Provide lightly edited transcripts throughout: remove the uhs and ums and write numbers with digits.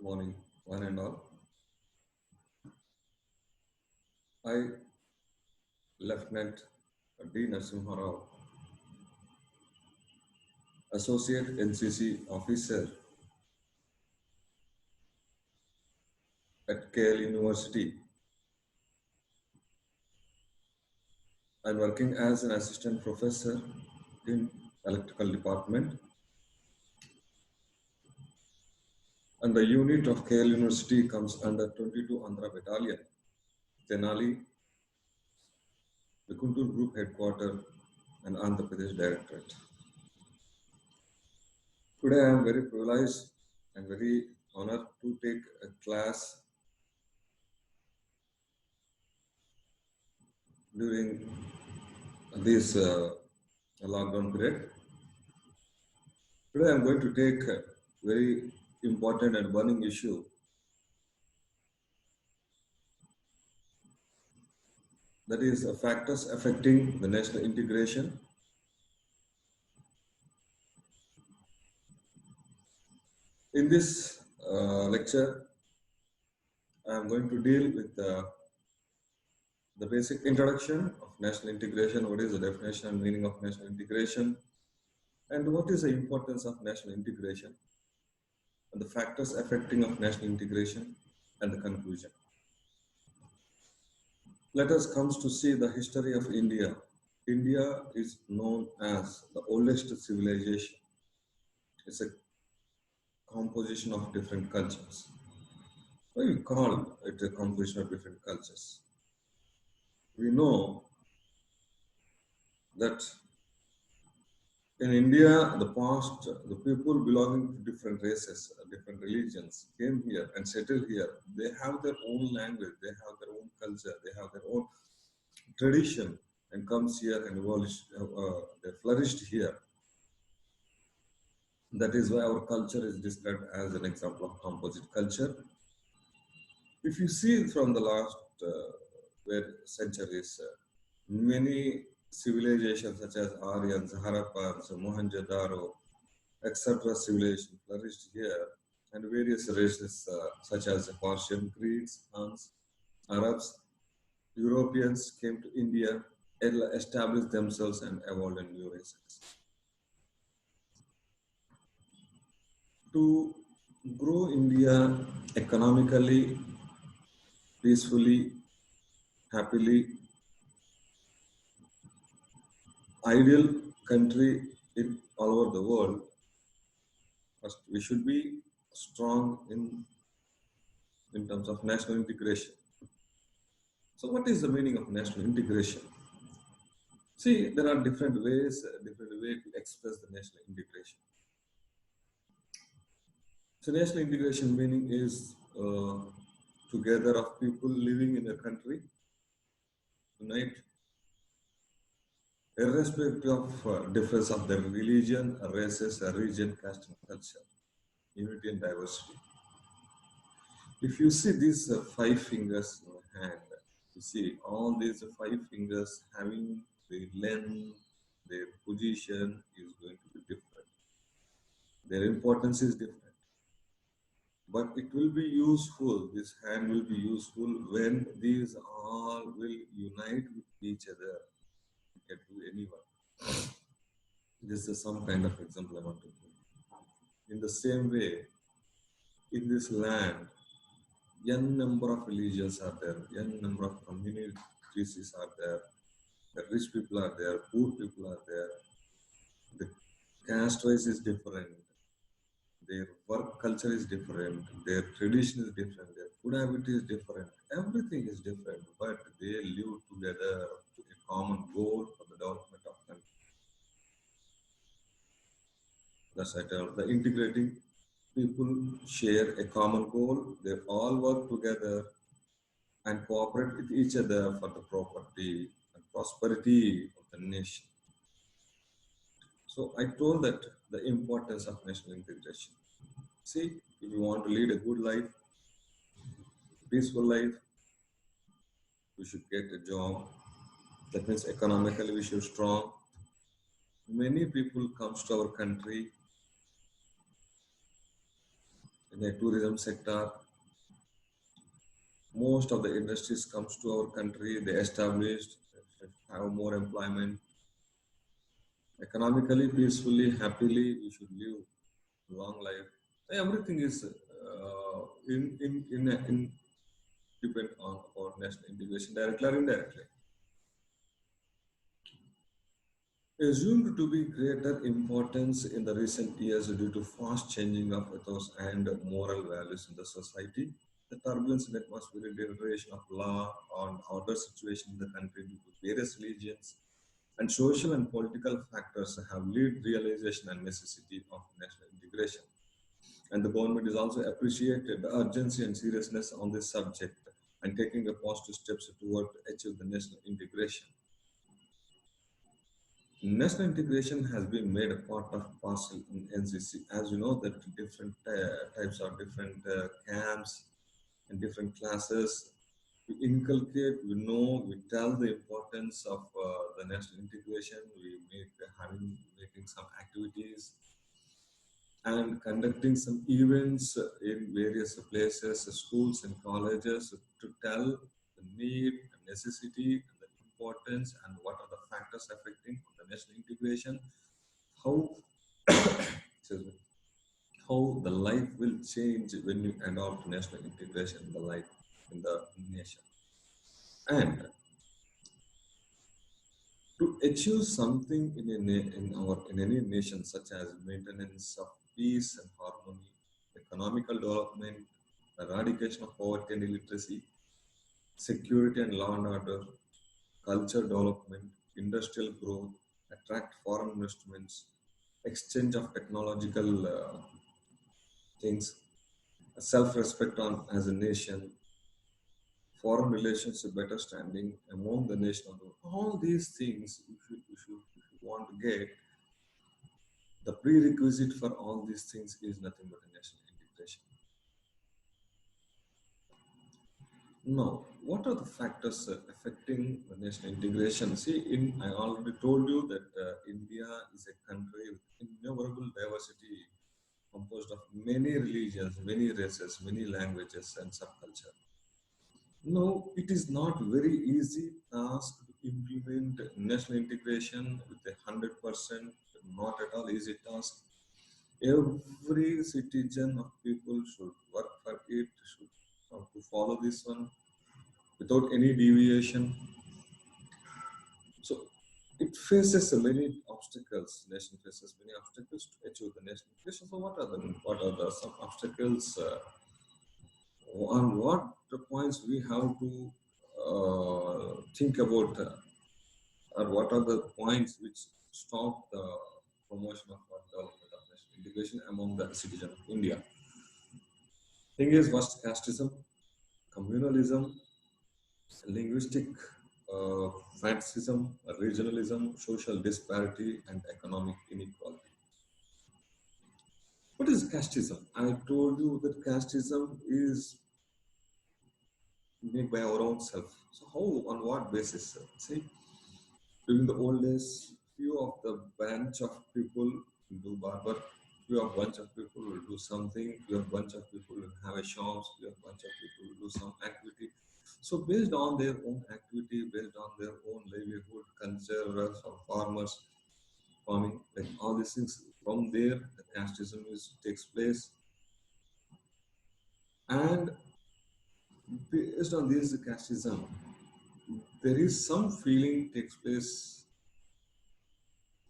Morning, one and all. I, Lieutenant D. Narasimha Rao, Associate NCC Officer at KL University. I'm working as an assistant professor in electrical department, and the unit of KL University comes under 22 Andhra Battalion, Tenali, the Guntur Group Headquarters, and Andhra Pradesh Directorate. Today I am very privileged and very honored to take a class during this lockdown period. Today I am going to take a very important and burning issue, that is factors affecting the national integration. In this lecture, I am going to deal with the basic introduction of national integration, what is the definition and meaning of national integration, and what is the importance of national integration, and the factors affecting of national integration, and the conclusion. Let us come to see the history of India. India is known as the oldest civilization. It's a composition of different cultures. Why we call it a composition of different cultures? We know that in India, the past, the people belonging to different races, different religions came here and settled here. They have their own language, they have their own culture, they have their own tradition, and comes here and they flourished here. That is why our culture is described as an example of composite culture. If you see from the last centuries, many civilizations such as Aryans, Harappans, Mohenjo-daro, etc. civilization flourished here, and various races such as Persian, Greeks, Huns, Arabs, Europeans came to India, established themselves and evolved in new races. To grow India economically, peacefully, happily, ideal country in all over the world, first we should be strong in terms of national integration. So what is the meaning of national integration? See, there are different ways to express the national integration. So national integration meaning is together of people living in a country, unite, irrespective of difference of their religion, races, region, caste, and culture, unity and diversity. If you see these five fingers in your hand, you see all these five fingers having their length, their position is going to be different. Their importance is different. But it will be useful, this hand will be useful when these all will unite with each other. You can do anyone. This is some kind of example I want to give. In the same way, in this land, n number of religions are there, n number of communities are there. The rich people are there, poor people are there. The caste wise is different. Their work culture is different. Their tradition is different. Their food habit is different. Everything is different, but they live together to a common goal for the development of country. That's right. The integrating people share a common goal. They all work together and cooperate with each other for the property and prosperity of the nation. So I told that the importance of national integration. See, if you want to lead a good life, peaceful life, we should get a job. That means economically we should strong. Many people comes to our country in the tourism sector. Most of the industries comes to our country, they established, have more employment. Economically, peacefully, happily, we should live long life. Everything is in depend on our national integration, directly or indirectly. Assumed to be greater importance in the recent years due to fast changing of ethos and moral values in the society, the turbulence in atmosphere, deterioration of law and order situation in the country due to various religions and social and political factors have led realization and necessity of national integration. And the government is also appreciated the urgency and seriousness on this subject and taking a positive steps toward achieve the national integration. National integration has been made a part of parcel in NCC. As you know, that different types of different camps and different classes. We inculcate, we know, we tell the importance of the national integration. We make having making some activities and conducting some events in various places, schools and colleges to tell the need, the necessity, and the importance, and what are the factors affecting the national integration, how excuse me, how the life will change when you adopt national integration in the life in the nation. And to achieve something in any nation, such as maintenance of peace and harmony, economical development, eradication of poverty and illiteracy, security and law and order, culture development, industrial growth, attract foreign investments, exchange of technological things, self-respect on as a nation, foreign relations, a better standing among the nation. All these things, if you want to get, the prerequisite for all these things is nothing but a national integration. Now, what are the factors affecting the national integration? See, I already told you that India is a country with innumerable diversity, composed of many religions, many races, many languages, and subculture. No, it is not very easy task to implement national integration with 100%. Not at all easy task. Every citizen of people should work for it, should have to follow this one without any deviation. So it faces many obstacles. Nation faces many obstacles to achieve the national integration. So what are the some obstacles? On what the points we have to think about, or what are the points which stop the promotion of or development of national integration among the citizens of India? Thing is, first casteism, communalism, linguistic uh, fanaticism, regionalism, social disparity, and economic inequality. What is casteism? I told you that casteism is made by our own self. So how, on what basis? See, during the old days, few of the bunch of people will do barber, few of bunch of people will do something, few of bunch of people will have a shops, few of bunch of people will do some activity. So based on their own activity, based on their own livelihood, culture, some farmers, farming, like all these things, from there the casteism takes place. And based on this casteism, there is some feeling takes place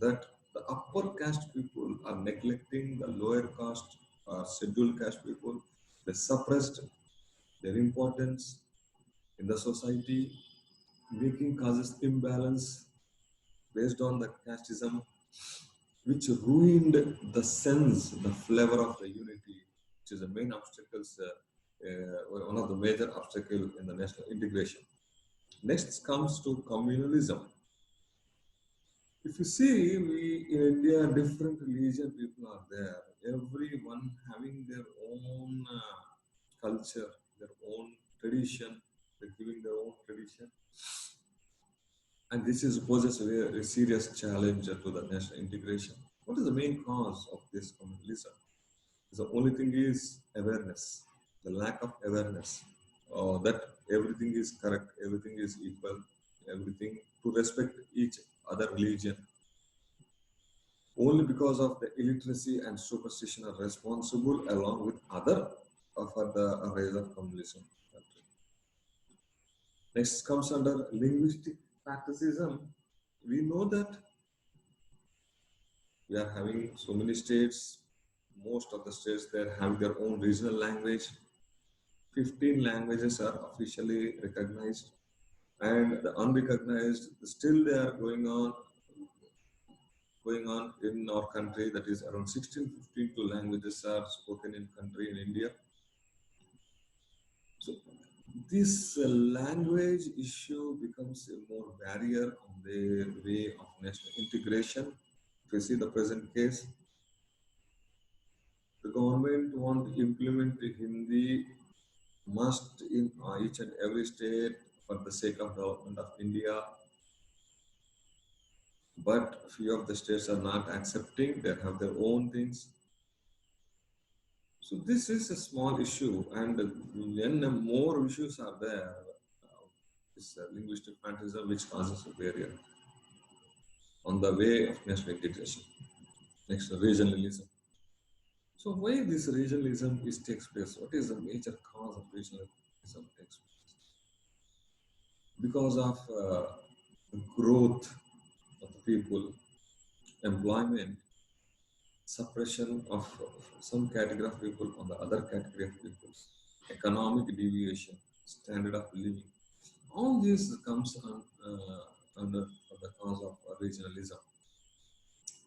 that the upper caste people are neglecting the lower caste or scheduled caste people. They suppressed their importance in the society, making causes imbalance based on the casteism, which ruined the sense, the flavor of the unity, which is the main obstacles, one of the major obstacles in the national integration. Next comes to communalism. If you see, we in India, different religion people are there. Everyone having their own culture, their own tradition. They're giving their own tradition, and this is poses a serious challenge to the national integration. What is the main cause of this communalism? The only thing is awareness, the lack of awareness, that everything is correct, everything is equal, everything to respect each other religion. Only because of the illiteracy and superstition are responsible along with other for the rise of communism. Next comes under linguistic practicism. We know that we are having so many states. Most of the states they have their own regional language. 15 languages are officially recognized, and the unrecognized still they are going on in our country. That is around 16, 52 languages are spoken in country in India. So this language issue becomes a more barrier on the way of national integration. If you see the present case, the government want to implement the Hindi must in each and every state for the sake of development of India. But few of the states are not accepting, they have their own things. So this is a small issue, and when more issues are there, this linguistic fantasy which causes a barrier on the way of national integration. Next, regionalism. So why this regionalism is takes place? What is the major cause of regionalism takes place? Because of the growth of the people, employment, suppression of some category of people on the other category of people, economic deviation, standard of living. All this comes under the cause of regionalism.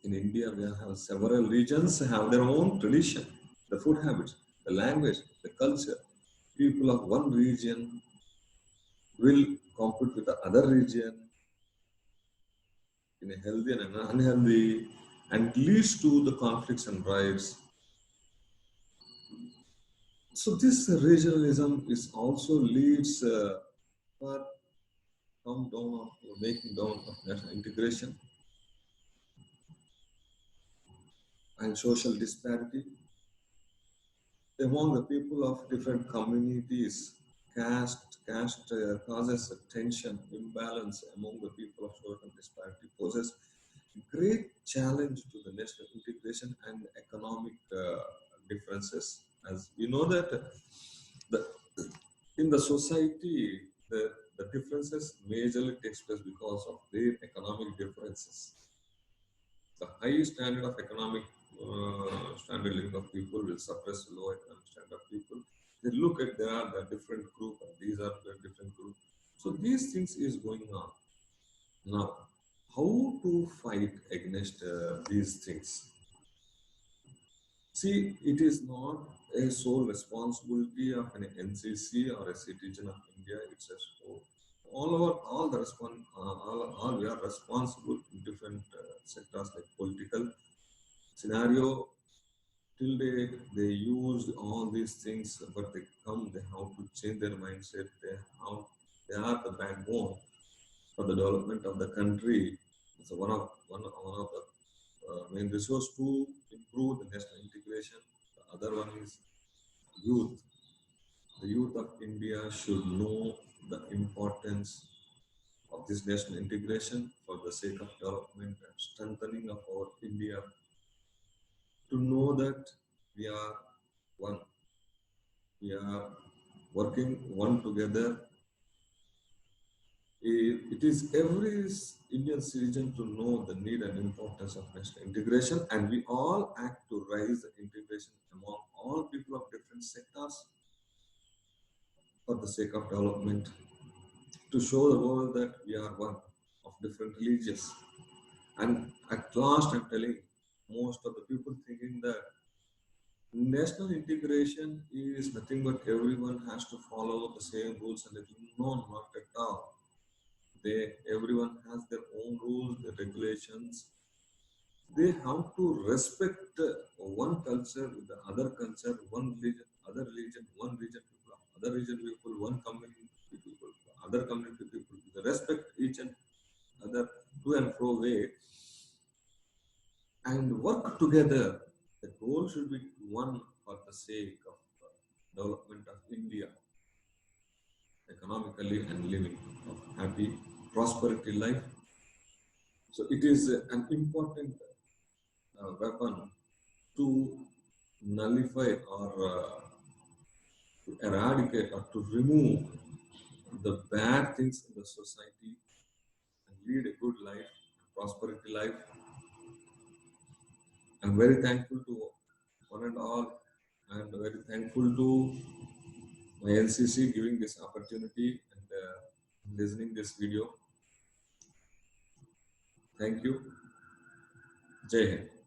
In India, we have several regions have their own tradition, the food habits, the language, the culture. People of one region will compete with the other region in a healthy and an unhealthy, and leads to the conflicts and riots. So this regionalism is also leads for come down of making down of national integration and social disparity among the people of different communities. Caste causes a tension, imbalance among the people of social disparity, poses great challenge to the national integration and economic differences. As we know that the, in the society, the differences majorly takes place because of their economic differences. The high standard of economic standard living of people will suppress low economic standard of people. They look at they are the different group and these are the different group. So these things is going on. Now, how to fight against these things? See, it is not a sole responsibility of an NCC or a citizen of India. It's a whole. All we are responsible in different sectors like political scenario. Till they used all these things, but they have to change their mindset. They are the backbone for the development of the country. It's one of the main resource to improve the national integration. The other one is youth. The youth of India should know the importance of this national integration for the sake of development and strengthening of our India. To know that we are one, we are working one together. It is every Indian citizen to know the need and importance of national integration, and we all act to raise the integration among all people of different sectors for the sake of development, to show the world that we are one of different religions. And at last, I'm telling most of the people thinking that national integration is nothing but everyone has to follow the same rules and regulations. No, not at all. Everyone has their own rules, their regulations. They have to respect one culture with the other culture, one religion, other religion, one region people, other region people, one community people, other community people. They respect each and other to and fro way and work together. The goal should be one for the sake of development of India economically and living of happy prosperity life. So it is an important weapon to nullify or to eradicate or to remove the bad things in the society and lead a good life, prosperity life. I'm very thankful to one and all, and very thankful to my NCC giving this opportunity and listening this video. Thank you. Jai Hind.